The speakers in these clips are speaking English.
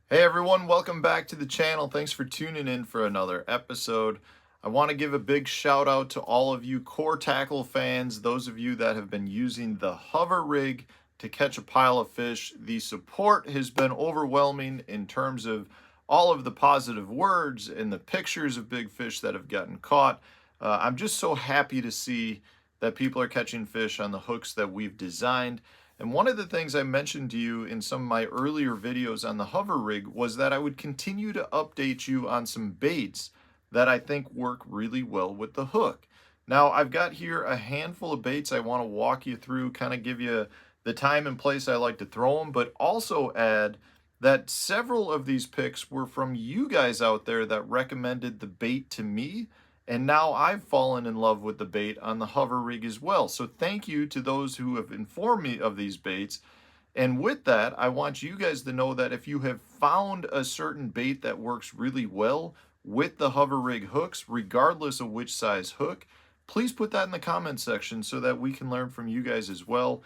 Hey everyone, welcome back to the channel. Thanks for tuning in for another episode. I want to give a big shout out to all of you core tackle fans, those of you that have been using the hover rig to catch a pile of fish. The support has been overwhelming in terms of all of the positive words and the pictures of big fish that have gotten caught. I'm just so happy to see that people are catching fish on the hooks that we've designed. And one of the things I mentioned to you in some of my earlier videos on the hover rig was that I would continue to update you on some baits that I think work really well with the hook. Now, I've got here a handful of baits I want to walk you through, kind of give you the time and place I like to throw them, but also add that several of these picks were from you guys out there that recommended the bait to me. And now I've fallen in love with the bait on the hover rig as well. So thank you to those who have informed me of these baits. And with that, I want you guys to know that if you have found a certain bait that works really well with the hover rig hooks, regardless of which size hook, please put that in the comment section so that we can learn from you guys as well.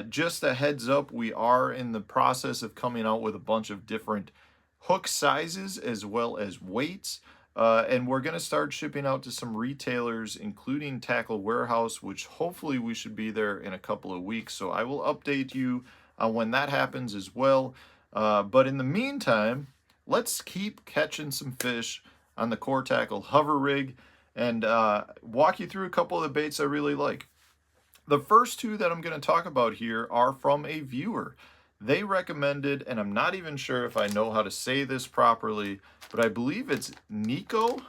Just a heads up, we are in the process of coming out with a bunch of different hook sizes as well as weights. And we're going to start shipping out to some retailers, including Tackle Warehouse, which hopefully we should be there in a couple of weeks. So I will update you on when that happens as well. But in the meantime, let's keep catching some fish on the Core Tackle hover rig and walk you through a couple of the baits I really like. The first two that I'm going to talk about here are from a viewer. They recommended, and I'm not even sure if I know how to say this properly, but I believe it's Nico.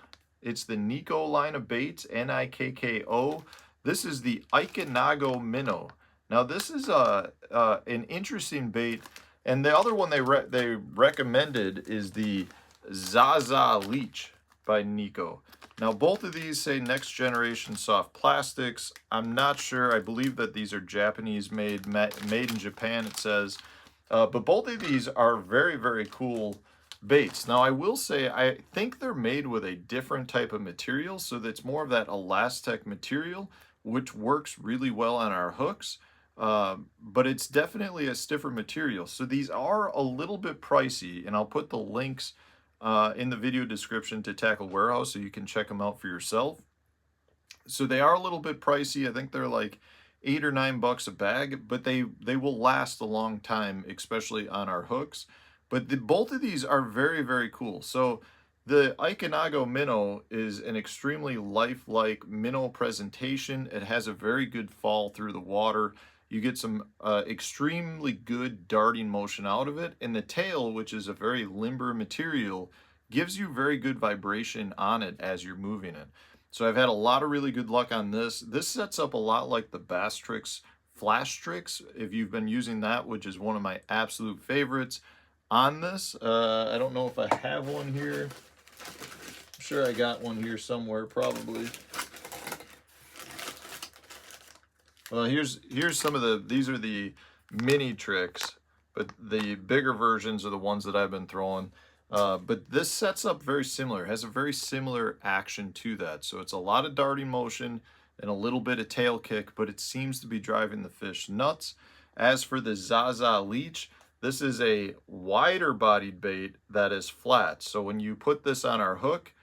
It's the Nico line of baits, Nikko. This is the Ikenago minnow. Now this is an interesting bait, and the other one they recommended is the Zaza Leech by Nico. Now both of these say next generation soft plastics. I'm not sure. I believe that these are Japanese made in Japan, it says. But both of these are very, very cool baits. Now, I will say, I think they're made with a different type of material, so that's more of that Elastec material, which works really well on our hooks. But it's definitely a stiffer material. So these are a little bit pricey, and I'll put the links in the video description to Tackle Warehouse so you can check them out for yourself. So they are a little bit pricey. I think they're like $8 or $9 a bag, but they will last a long time, especially on our hooks. But both of these are very, very cool. So the Ikenago minnow is an extremely lifelike minnow presentation. It has a very good fall through the water. You get some extremely good darting motion out of it. And the tail, which is a very limber material, gives you very good vibration on it as you're moving it. So I've had a lot of really good luck on this. This sets up a lot like the Bass Tricks Flash Tricks, if you've been using that, which is one of my absolute favorites on this. I don't know if I have one here. I'm sure I got one here somewhere, probably. Well, here's some of the, these are the mini tricks, but the bigger versions are the ones that I've been throwing. But this sets up very similar, has a very similar action to that. So it's a lot of darting motion and a little bit of tail kick, but it seems to be driving the fish nuts. As for the Zaza Leech, this is a wider bodied bait that is flat. So when you put this on our hook,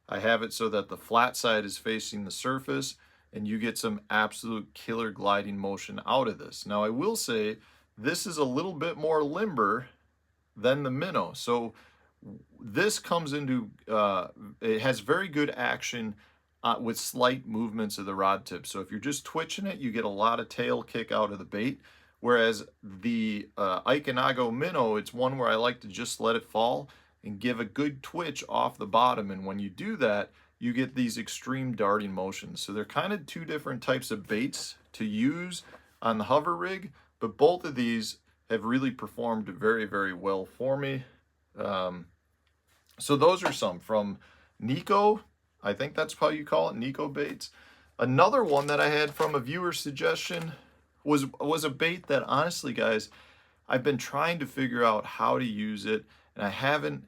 I have it so that the flat side is facing the surface and you get some absolute killer gliding motion out of this. Now I will say this is a little bit more limber than the minnow. So this comes into, it has very good action with slight movements of the rod tip. So if you're just twitching it, you get a lot of tail kick out of the bait. Whereas the Ikenago minnow, it's one where I like to just let it fall and give a good twitch off the bottom. And when you do that, you get these extreme darting motions. So they're kind of two different types of baits to use on the hover rig, but both of these have really performed very, very well for me. So those are some from Nico. I think that's how you call it, Nico Baits. Another one that I had from a viewer suggestion was a bait that, honestly, guys, I've been trying to figure out how to use it, and I haven't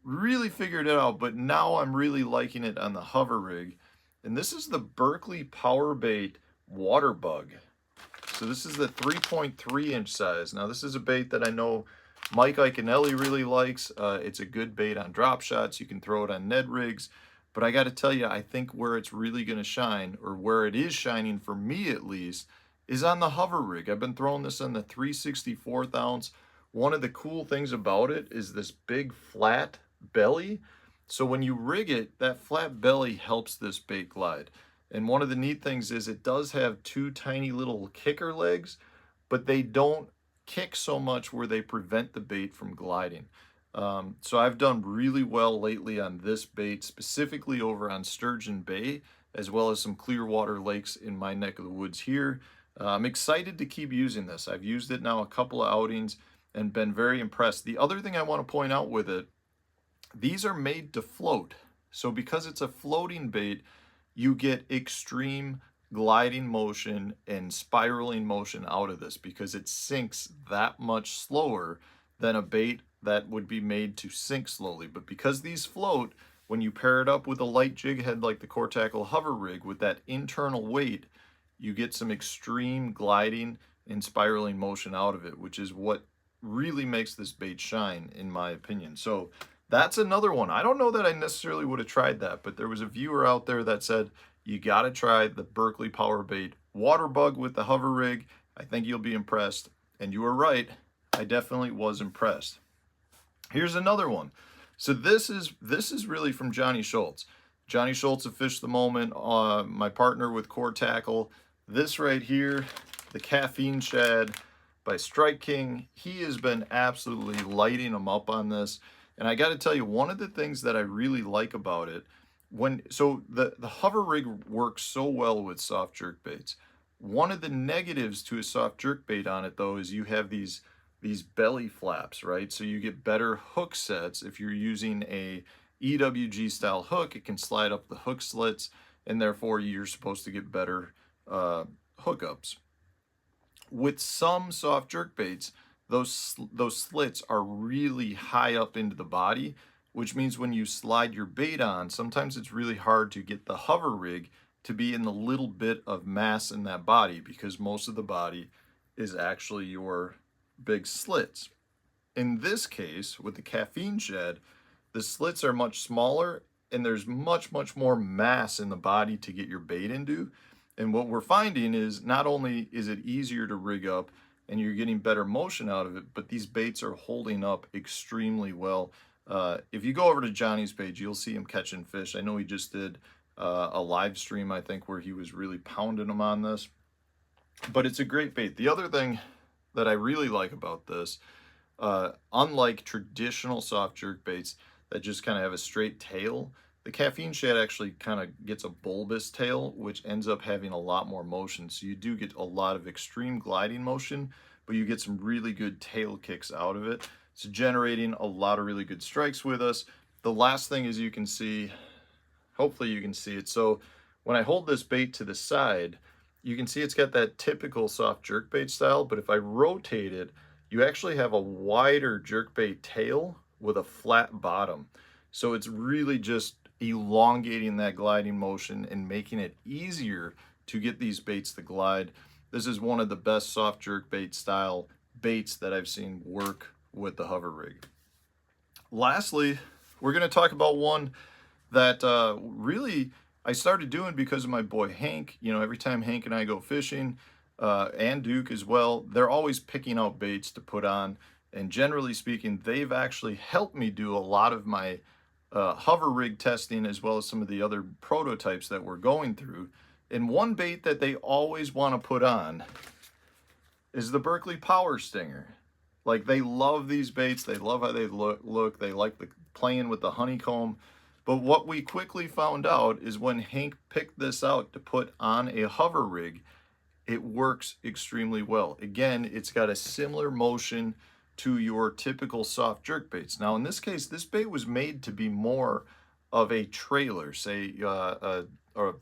really figured it out, but now I'm really liking it on the hover rig. And this is the Berkeley Power Bait Water Bug. So this is the 3.3 inch size. Now this is a bait that I know Mike Iaconelli really likes. It's a good bait on drop shots. You can throw it on Ned rigs. But I got to tell you, I think where it's really going to shine, or where it is shining for me at least, is on the hover rig. I've been throwing this on the 3/64 ounce. One of the cool things about it is this big flat belly. So when you rig it, that flat belly helps this bait glide. And one of the neat things is it does have two tiny little kicker legs, but they don't kick so much where they prevent the bait from gliding. So I've done really well lately on this bait, specifically over on Sturgeon Bay, as well as some Clearwater lakes in my neck of the woods here. I'm excited to keep using this. I've used it now a couple of outings and been very impressed. The other thing I want to point out with it, these are made to float. So because it's a floating bait, you get extreme gliding motion and spiraling motion out of this because it sinks that much slower than a bait that would be made to sink slowly. But because these float, when you pair it up with a light jig head like the Core Tackle hover rig with that internal weight, you get some extreme gliding and spiraling motion out of it, which is what really makes this bait shine, in my opinion. So that's another one. I don't know that I necessarily would have tried that, but there was a viewer out there that said, you got to try the Berkeley Power Bait Water Bug with the hover rig. I think you'll be impressed. And you were right. I definitely was impressed. Here's another one. So this is really from Johnny Schultz. Johnny Schultz of Fish the Moment, my partner with Core Tackle. This right here, the Caffeine Shad by Strike King. He has been absolutely lighting them up on this. And I got to tell you, one of the things that I really like about it, the hover rig works so well with soft jerk baits. One of the negatives to a soft jerk bait on it though is you have these belly flaps, right? So you get better hook sets if you're using a EWG style hook. It can slide up the hook slits, and therefore you're supposed to get better hookups. With some soft jerk baits, those slits are really high up into the body, which means when you slide your bait on, sometimes it's really hard to get the hover rig to be in the little bit of mass in that body because most of the body is actually your big slits. In this case, with the Caffeine Shad, the slits are much smaller and there's much more mass in the body to get your bait into. And what we're finding is not only is it easier to rig up and you're getting better motion out of it, but these baits are holding up extremely well. If you go over to Johnny's page, you'll see him catching fish. I know he just did a live stream, I think, where he was really pounding them on this. But it's a great bait. The other thing that I really like about this, unlike traditional soft jerk baits that just kind of have a straight tail, the Caffeine Shad actually kind of gets a bulbous tail, which ends up having a lot more motion. So you do get a lot of extreme gliding motion, but you get some really good tail kicks out of it. It's generating a lot of really good strikes with us. The last thing is you can see, hopefully you can see it. So when I hold this bait to the side, you can see it's got that typical soft jerkbait style, but if I rotate it, you actually have a wider jerkbait tail with a flat bottom. So it's really just elongating that gliding motion and making it easier to get these baits to glide. This is one of the best soft jerkbait style baits that I've seen work with the hover rig. Lastly, we're going to talk about one that really I started doing because of my boy Hank. You know, every time Hank and I go fishing, and Duke as well, they're always picking out baits to put on. And generally speaking, they've actually helped me do a lot of my hover rig testing as well as some of the other prototypes that we're going through. And one bait that they always want to put on is the Berkeley Power Stinger. Like, they love these baits. They love how they look. They like playing with the honeycomb. But what we quickly found out is when Hank picked this out to put on a hover rig, it works extremely well. Again, it's got a similar motion to your typical soft jerk baits. Now, in this case, this bait was made to be more of a trailer, say a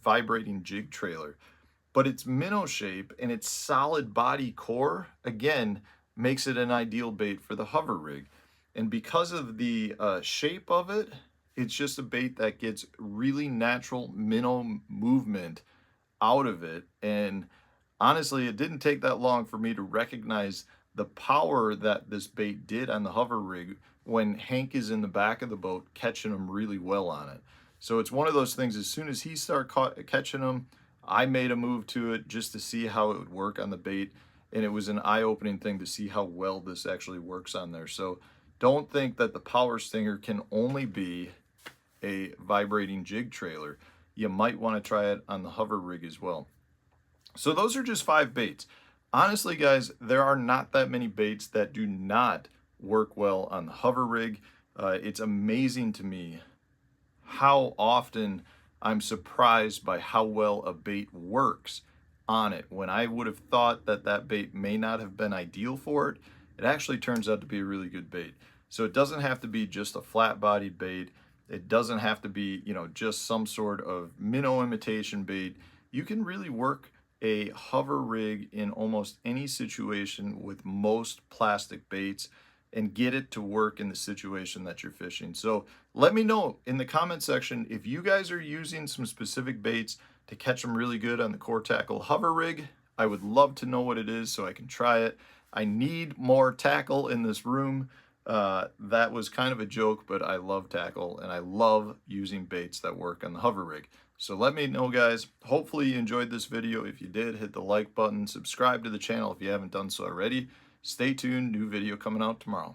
vibrating jig trailer. But its minnow shape and its solid body core, again, makes it an ideal bait for the hover rig. And because of the shape of it, it's just a bait that gets really natural minnow movement out of it. And honestly, it didn't take that long for me to recognize the power that this bait did on the hover rig when Hank is in the back of the boat catching them really well on it. So it's one of those things, as soon as he started catching them, I made a move to it just to see how it would work on the bait. And it was an eye-opening thing to see how well this actually works on there. So don't think that the power stinger can only be a vibrating jig trailer. You might want to try it on the hover rig as well. So those are just 5 baits. Honestly, guys, there are not that many baits that do not work well on the hover rig. It's amazing to me how often I'm surprised by how well a bait works on it. When I would have thought that that bait may not have been ideal for it, it actually turns out to be a really good bait. So it doesn't have to be just a flat-bodied bait. It doesn't have to be, you know, just some sort of minnow imitation bait. You can really work a hover rig in almost any situation with most plastic baits and get it to work in the situation that you're fishing. So let me know in the comment section if you guys are using some specific baits to catch them really good on the Core Tackle hover rig. I would love to know what it is so I can try it. I need more tackle in this room. That was kind of a joke, but I love tackle and I love using baits that work on the hover rig. So let me know, guys. Hopefully you enjoyed this video. If you did, hit the like button, subscribe to the channel if you haven't done so already. Stay tuned, new video coming out tomorrow.